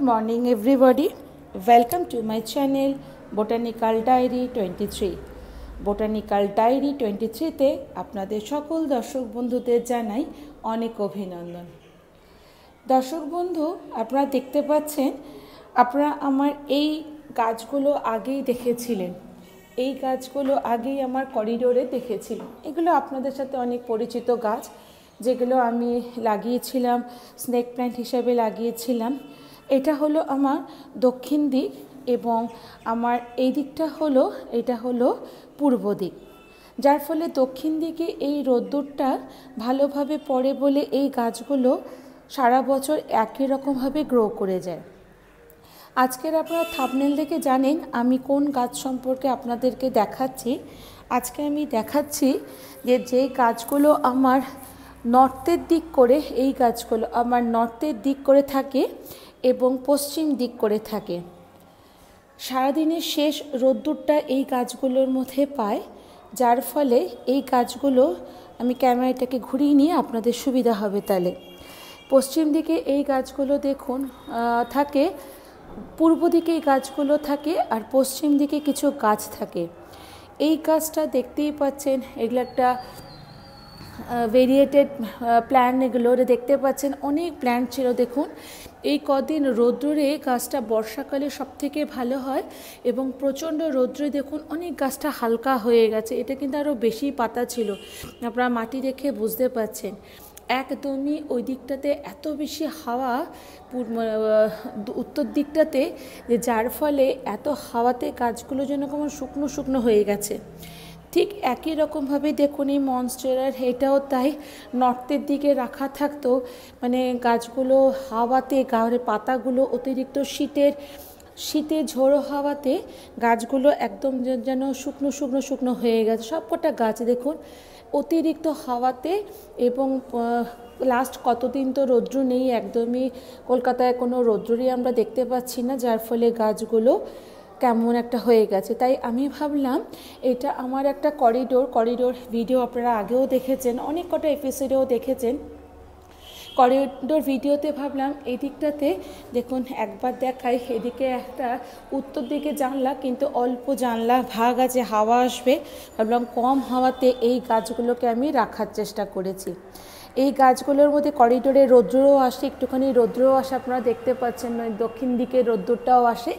morning everybody. Welcome to my channel Botanical Diary 23. Botanical Diary 23 তে আপনাদের সকল দর্শক বন্ধুদের জানাই অনেক অভিনন্দন। দর্শক বন্ধু, আপনারা দেখতে পাচ্ছেন, আপনারা আমার এই গাছগুলো আগেই দেখেছিলেন। এই গাছগুলো আগেই আমার করিডোরে দেখেছিলেন। এগুলো আপনাদের সাথে অনেক পরিচিত গাছ, যেগুলো আমি লাগিয়েছিলাম, স্নেক প্ল্যান্ট হিসেবে লাগিয়েছিলাম। এটা হলো আমার দক্ষিণ দিক এবং আমার এই দিকটা হলো, এটা হলো পূর্ব দিক, যার ফলে দক্ষিণ দিকে এই রোদ্দুরটা ভালোভাবে পড়ে বলে এই গাছগুলো সারা বছর একই রকমভাবে গ্রো করে যায়। আজকের আপনারা থাম্বনেল দেখে জানেন আমি কোন গাছ সম্পর্কে আপনাদেরকে দেখাচ্ছি। আজকে আমি দেখাচ্ছি যে গাছগুলো আমার নর্থের দিক করে, এই গাছগুলো আমার নর্থের দিক করে থাকে এবং পশ্চিম দিক করে থাকে। সারাদিনের শেষ রোদ্দুরটা এই গাছগুলোর মধ্যে পায়, যার ফলে এই গাছগুলো, আমি ক্যামেরাটাকে ঘুরিয়ে নিয়ে আপনাদের সুবিধা হবে। তাহলে পশ্চিম দিকে এই গাছগুলো দেখুন থাকে, পূর্ব দিকে এই গাছগুলো থাকে, আর পশ্চিম দিকে কিছু গাছ থাকে। এই গাছটা দেখতেই পাচ্ছেন, এগুলো একটা ভেরিয়েটেড প্ল্যান্ট, এগুলো দেখতে পাচ্ছেন অনেক প্ল্যান্ট ছিল। দেখুন এই কদিন রৌদ্রে গাছটা বর্ষাকালে সবথেকে ভালো হয় এবং প্রচণ্ড রৌদ্রে দেখুন অনেক গাছটা হালকা হয়ে গেছে। এটা কিন্তু আরও বেশি পাতা ছিল, আপনারা মাটি দেখে বুঝতে পারছেন। একদমই ওই দিকটাতে এত বেশি হাওয়া, উত্তর দিকটাতে, যে যার ফলে এত হাওয়াতে গাছগুলো যেন কেমন শুকনো শুকনো হয়ে গেছে। ঠিক একই রকমভাবে দেখুন এই মনস্টেরার, এটাও তাই, নর্থের দিকে রাখা থাকতো, মানে গাছগুলো হাওয়াতে, গাছের পাতাগুলো অতিরিক্ত শীতে ঝোড়ো হাওয়াতে গাছগুলো একদম যেন শুকনো শুকনো শুকনো হয়ে গেছে। সবকটা গাছ দেখুন অতিরিক্ত হাওয়াতে, এবং লাস্ট কতদিন তো রৌদ্র নেই, একদমই কলকাতায় কোনো রৌদ্রই আমরা দেখতে পাচ্ছি না, যার ফলে গাছগুলো কেমন একটা হয়ে গেছে। তাই আমি ভাবলাম এটা আমার একটা করিডোর ভিডিও আপনারা আগেও দেখেছেন, অনেক কটা এপিসোডেও দেখেছেন। করিডোর ভিডিওতে ভাবলাম এই দিকটাতে দেখুন একবার দেখাই। এদিকে একটা উত্তর দিকে জানলা, কিন্তু অল্প জানলা ভাগ আছে, হাওয়া আসবে, ভাবলাম কম হাওয়াতে এই গাছগুলোকে আমি রাখার চেষ্টা করেছি। এই গাছগুলোর মধ্যে করিডোরে রৌদ্রও আসে, একটুখানি রৌদ্রও আসে, আপনারা দেখতে পাচ্ছেন, দক্ষিণ দিকে রৌদ্রটাও আসে।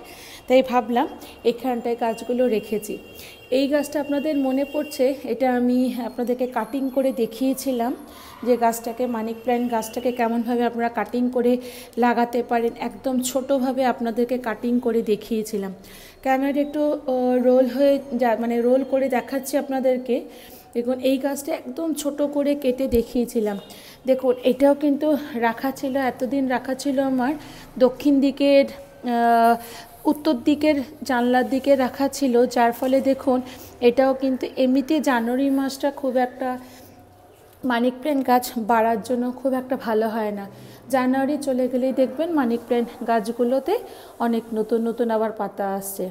তাই ভাবলাম এখানটায় গাছগুলো রেখেছি। এই গাছটা আপনাদের মনে পড়ছে, এটা আমি আপনাদেরকে কাটিং করে দেখিয়েছিলাম, যে গাছটাকে, মানি প্ল্যান্ট গাছটাকে কেমনভাবে আপনারা কাটিং করে লাগাতে পারেন, একদম ছোটোভাবে আপনাদেরকে কাটিং করে দেখিয়েছিলাম। ক্যামেরাটা একটু রোল হয়ে মানে রোল করে দেখাচ্ছি আপনাদেরকে। দেখুন এই গাছটা একদম ছোট করে কেটে দেখিয়েছিলাম। দেখুন এটাও কিন্তু রাখা ছিল, এতদিন রাখা ছিল আমার দক্ষিণ দিকের, উত্তর দিকের জানলার দিকে রাখা ছিল, যার ফলে দেখুন এটাও কিন্তু এমনিতে জানুয়ারি মাসটা খুব একটা মানি প্ল্যান্ট গাছ বাড়ার জন্য খুব একটা ভালো হয় না। জানুয়ারি চলে গেলেই দেখবেন মানি প্ল্যান্ট গাছগুলোতে অনেক নতুন নতুন আবার পাতা আসছে।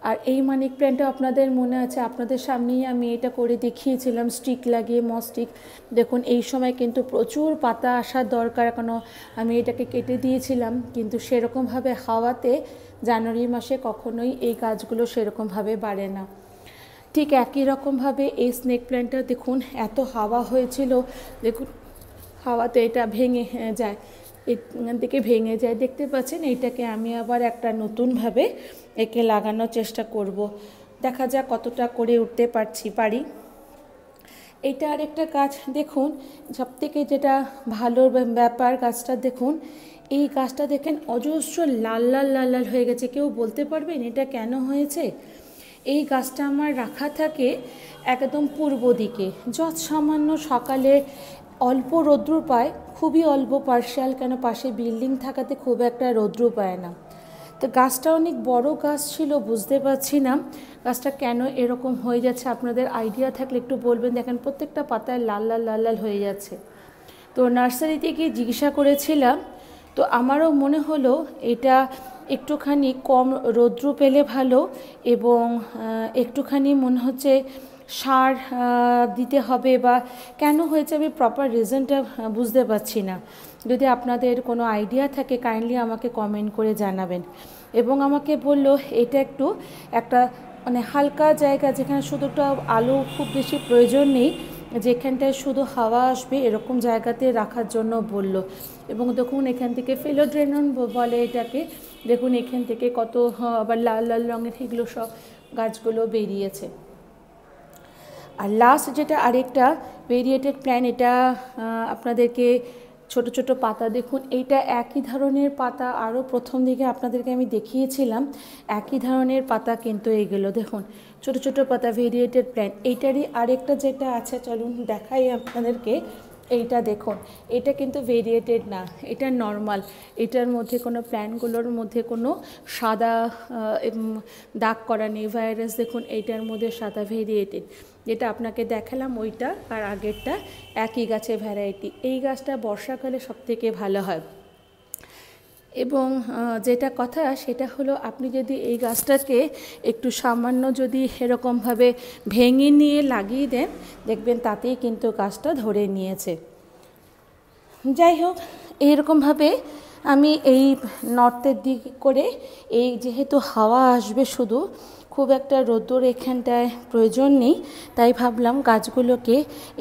আর এই মানি প্ল্যান্টটা আপনাদের মনে আছে, আপনাদের সামনেই আমি এটা করে দেখিয়েছিলাম, স্টিক লাগিয়ে, মস্টিক। দেখুন এই সময় কিন্তু প্রচুর পাতা আসার দরকার, কেন আমি এটাকে কেটে দিয়েছিলাম, কিন্তু সেরকমভাবে হাওয়াতে জানুয়ারি মাসে কখনোই এই গাছগুলো সেরকমভাবে বাড়ে না। ঠিক একই রকমভাবে এই স্নেক প্ল্যান্টটা দেখুন এত হাওয়া হয়েছিল, দেখুন হাওয়াতে এটা ভেঙে যায়, এখান থেকে ভেঙে যায়, দেখতে পাচ্ছেন। এইটাকে আমি আবার একটা নতুনভাবে একে লাগানোর চেষ্টা করব, দেখা যাক কতটা করে উঠতে পারি। এইটা আরেকটা গাছ দেখুন, সবথেকে যেটা ভালো ব্যাপার, গাছটা দেখুন, এই গাছটা দেখেন অজস্র লাল লাল লাল লাল হয়ে গেছে। কেউ বলতে পারবেন এটা কেন হয়েছে? এই গাছটা আমার রাখা থাকে একদম পূর্ব দিকে, যত সামান্য সকালে অল্প রৌদ্র পায়, খুবই অল্প পার্শিয়াল, কেন পাশে বিল্ডিং থাকাতে খুব একটা রৌদ্র পায় না। তো গাছটা অনেক বড় গাছ ছিল, বুঝতে পারছি না গাছটা কেন এরকম হয়ে যাচ্ছে। আপনাদের আইডিয়া থাকলে একটু বলবেন। দেখেন প্রত্যেকটা পাতায় লাল লাল লাল লাল হয়ে যাচ্ছে। তো নার্সারিতে গিয়ে জিজ্ঞাসা করেছিলাম, তো আমারও মনে হলো এটা একটুখানি কম রৌদ্র পেলে ভালো, এবং একটুখানি মনে হচ্ছে সার দিতে হবে বা কেন হয়েছে আমি প্রপার রিজনটা বুঝতে পারছি না। যদি আপনাদের কোনো আইডিয়া থাকে কাইন্ডলি আমাকে কমেন্ট করে জানাবেন। এবং আমাকে বলল এটা একটু একটা মানে হালকা জায়গা যেখানে শুধু একটা আলো খুব বেশি প্রয়োজন নেই, যেখানটায় শুধু হাওয়া আসবে এরকম জায়গাতে রাখার জন্য বলল। এবং দেখুন এখান থেকে ফিলোডেন্ড্রন বলে এটাকে, দেখুন এখান থেকে কত আবার লাল লাল রঙের এগুলো সব গাছগুলো বেরিয়েছে। আর লাস্ট যেটা আরেকটা ভেরিয়েটেড প্ল্যান্ট, এটা আপনাদেরকে ছোট ছোট পাতা দেখুন, এইটা একই ধরনের পাতা আরও প্রথম দিকে আপনাদেরকে আমি দেখিয়েছিলাম, একই ধরনের পাতা কিন্তু এইগুলো দেখুন ছোট ছোট পাতা ভেরিয়েটেড প্ল্যান্ট। এইটারই আরেকটা যেটা আছে চলুন দেখাই আপনাদেরকে। এইটা দেখুন, এটা কিন্তু ভেরিয়েটেড না, এটা নর্মাল। এটার মধ্যে কোনো প্ল্যান্টগুলোর মধ্যে কোনো সাদা দাগ করা নেই, ভাইরাস দেখুন এইটার মধ্যে সাদা ভেরিয়েটেড। যেটা আপনাকে দেখালাম ওইটা আর আগেরটা একই গাছের ভ্যারাইটি। এই গাছটা বর্ষাকালে সবথেকে ভালো হয়। এবং যেটা কথা সেটা হলো আপনি যদি এই গাছটাকে একটু সামান্য যদি এরকমভাবে ভেঙে নিয়ে লাগিয়ে দেন দেখবেন তাতেই কিন্তু গাছটা ধরে নিয়েছে। যাই হোক, এইরকমভাবে আমি এই নর্থের দিক করে এই যেহেতু হাওয়া আসবে শুধু, খুব একটা রোদ্দুর এখানটায় প্রয়োজন নেই, তাই ভাবলাম গাছগুলোকে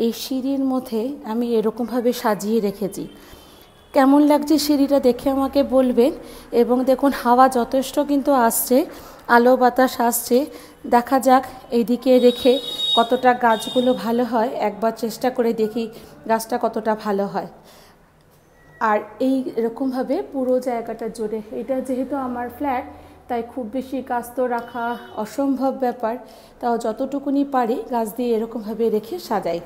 এই সিঁড়ির মধ্যে আমি এরকমভাবে সাজিয়ে রেখেছি। কেমন লাগছে সিঁড়িটা দেখে আমাকে বলবেন। এবং দেখুন হাওয়া যথেষ্ট কিন্তু আসছে, আলো বাতাস আসছে, দেখা যাক এইদিকে রেখে কতটা গাছগুলো ভালো হয়, একবার চেষ্টা করে দেখি গাছটা কতটা ভালো হয়। আর এই এরকমভাবে পুরো জায়গাটা জুড়ে, এটা যেহেতু আমার ফ্ল্যাট তাই খুব বেশি গাছ তো রাখা অসম্ভব ব্যাপার, তাও যতটুকুনি পারি গাছ দিয়ে এরকমভাবে রেখে সাজাই।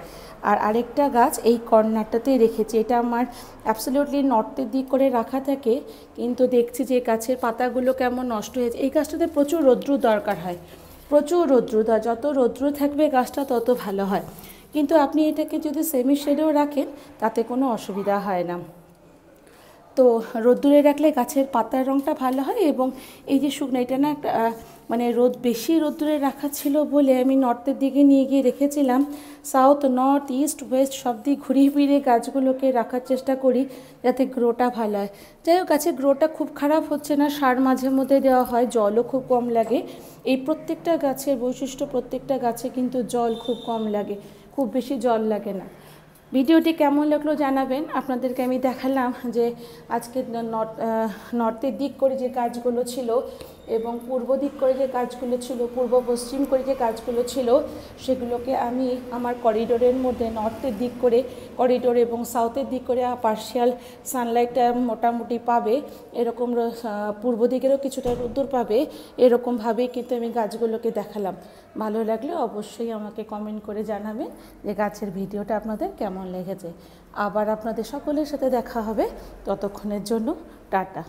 আর আরেকটা গাছ এই কর্নারটাতেই রেখেছি, এটা আমার অ্যাবসলিউটলি নর্থের দিক করে রাখা থাকে, কিন্তু দেখছি যে গাছের পাতাগুলো কেমন নষ্ট হয়েছে। এই গাছটাতে প্রচুর রৌদ্র দরকার হয়, প্রচুর রৌদ্র, যত রৌদ্র থাকবে গাছটা তত ভালো হয়। কিন্তু আপনি এটাকে যদি সেমি শেডেও রাখেন তাতে কোনো অসুবিধা হয় না। তো রোদ্দুরে রাখলে গাছের পাতার রঙটা ভালো হয়। এবং এই যে শুকনো, এটা না একটা মানে বেশি রোদ্দুরে রাখা ছিল বলে আমি নর্থের দিকে নিয়ে গিয়ে রেখেছিলাম। সাউথ, নর্থ, ইস্ট, ওয়েস্ট সব দিক ঘুরিয়ে ফিরিয়ে গাছগুলোকে রাখার চেষ্টা করি যাতে গ্রোটা ভালো হয়। যাই হোক, গাছের গ্রোটা খুব খারাপ হচ্ছে না, সার মাঝে মধ্যে দেওয়া হয়, জলও খুব কম লাগে। এই প্রত্যেকটা গাছের বৈশিষ্ট্য, প্রত্যেকটা গাছে কিন্তু জল খুব কম লাগে, খুব বেশি জল লাগে না। ভিডিওটি কেমন লাগলো জানাবেন। আপনাদেরকে আমি দেখালাম যে আজকে নর্থের দিক করে যে কাজগুলো ছিল এবং পূর্ব দিক করে যে কাজগুলো ছিল, পূর্ব পশ্চিম করে যে কাজগুলো ছিল, সেগুলোকে আমি আমার করিডোরের মধ্যে নর্থের দিক করে করিডোর এবং সাউথের দিক করে পার্শিয়াল সানলাইটটা মোটামুটি পাবে, এরকম পূর্ব দিকেরও কিছুটা রোদ্দুর পাবে, এরকমভাবেই কিন্তু আমি গাছগুলোকে দেখালাম। ভালো লাগলে অবশ্যই আমাকে কমেন্ট করে জানাবেন যে গাছের ভিডিওটা আপনাদের কেমন লেগেছে। আবার আপনাদের সকলের সাথে দেখা হবে, ততক্ষণের জন্য টাটা।